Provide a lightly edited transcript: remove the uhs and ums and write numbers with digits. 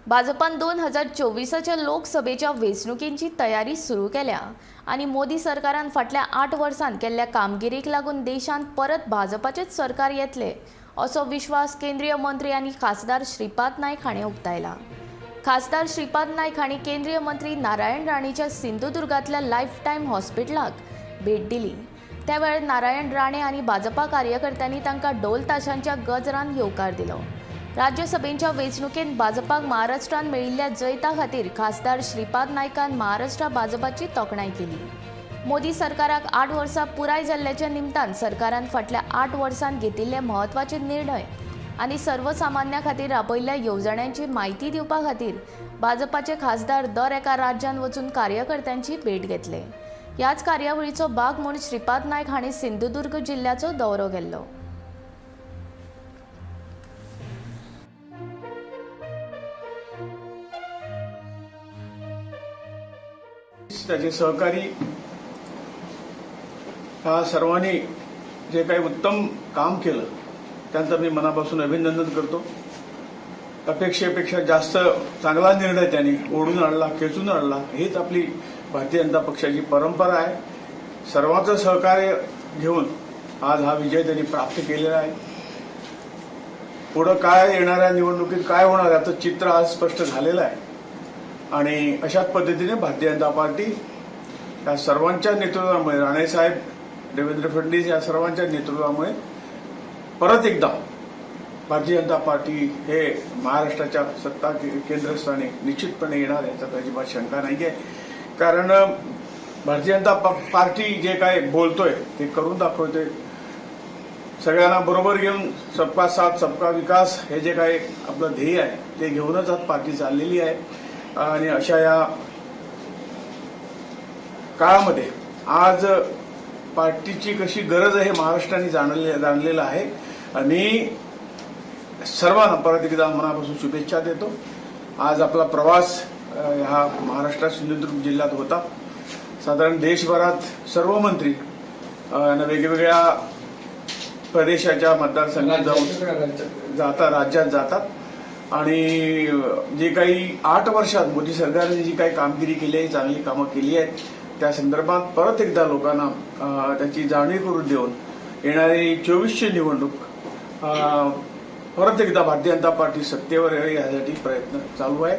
भाजपान 2024च्या लोकसभेच्या वेंचणुकेची तयारी सुरू केल्या आणि मोदी सरकारान फाटल्या 8 वर्सांत केल्ल्या कामगिरीक लागून देशांत परत भाजपाचेच सरकार येतले असो विश्वास केंद्रीय मंत्री आणि खासदार श्रीपाद नाईक हाणें उक्तायला। खासदार श्रीपाद नाईक हांणी केंद्रीय मंत्री नारायण राणेच्या सिंधुदुर्गांतल्या लायफ टायम हॉस्पिटलाक भेट दिली। त्या वेळार नारायण राणे आणि भाजपा कार्यकर्त्यांनी तांकां ढोल ताशांच्या गजरान येवकार दिलो। राज्यसभेच्या वेंचणुकेत भाजपाक महाराष्ट्रात मेळिल्ल्या जैता खातीर खासदार श्रीपाद नाईकान महाराष्ट्र भाजपाची तोखणाय केली। मोदी सरकाराक 8 वर्सां पुराय जाल्ल्याच्या निमतान सरकारान फाटल्या 8 वर्सांत घेतिल्ले म्हत्वाचे निर्णय आणि सर्वसामान्यां खातीर राबयल्ल्या येवजण्यांची म्हायती दिवपा खातीर भाजपाचे खासदार दर एका राज्यांत वचून कार्यकर्त्यांची भेट घेतले। ह्याच कार्यावळीचो भाग म्हूण श्रीपाद नाईक हांणी सिंधुदुर्ग जिल्ह्याचो दौरो केल्लो। त्याचे सहकारी ह्या सर्वांनी जे काही उत्तम काम केलं त्यांचं मी मनापासून अभिनंदन करतो। अपेक्षेपेक्षा जास्त चांगला निर्णय त्यांनी ओढून आणला, खेचून आणला। हीच आपली भारतीय जनता पक्षाची परंपरा आहे। सर्वांचं सहकार्य घेऊन आज हा विजय त्यांनी प्राप्त केलेला आहे। पुढे काय येणाऱ्या निवडणुकीत काय होणार याचं चित्र आज स्पष्ट झालेलं आहे आणि अशाच पद्धतीने भारतीय जनता पार्टी या सर्वांच्या नेतृत्वामुळे, राणेसाहेब, देवेंद्र फडणवीस या सर्वांच्या नेतृत्वामुळे परत एकदा भारतीय जनता पार्टी हे महाराष्ट्राच्या सत्ता केंद्रस्थानी निश्चितपणे येणार याच्यात अजिबात शंका नाही आहे। कारण भारतीय जनता पार्टी जे काय बोलतोय ते करून दाखवतोय। सगळ्यांना बरोबर घेऊन सबका साथ सबका विकास हे जे काय आपलं ध्येय आहे ते घेऊनच आज पार्टी चाललेली आहे आणि अशा या काळामध्ये आज पार्टीची कशी गरज आहे महाराष्ट्राने जाणलेलं आहे आणि सर्वांना परत एकदा मनापासून शुभेच्छा देतो। आज आपला प्रवास हा महाराष्ट्रात सिंधुदुर्ग जिल्ह्यात होता। साधारण देशभरात सर्व मंत्री वेगवेगळ्या प्रदेशाच्या मतदारसंघात राज्यात जातात आणि जे काही 8 वर्षात मोदी सरकारने जी काही कामगिरी केली आहे, चांगली कामं केली आहेत, त्या संदर्भात परत एकदा लोकांना त्याची जाणीव करून देऊन येणारी 24ची निवडणूक परत एकदा भारतीय जनता पार्टी सत्तेवर यासाठी प्रयत्न चालू आहे।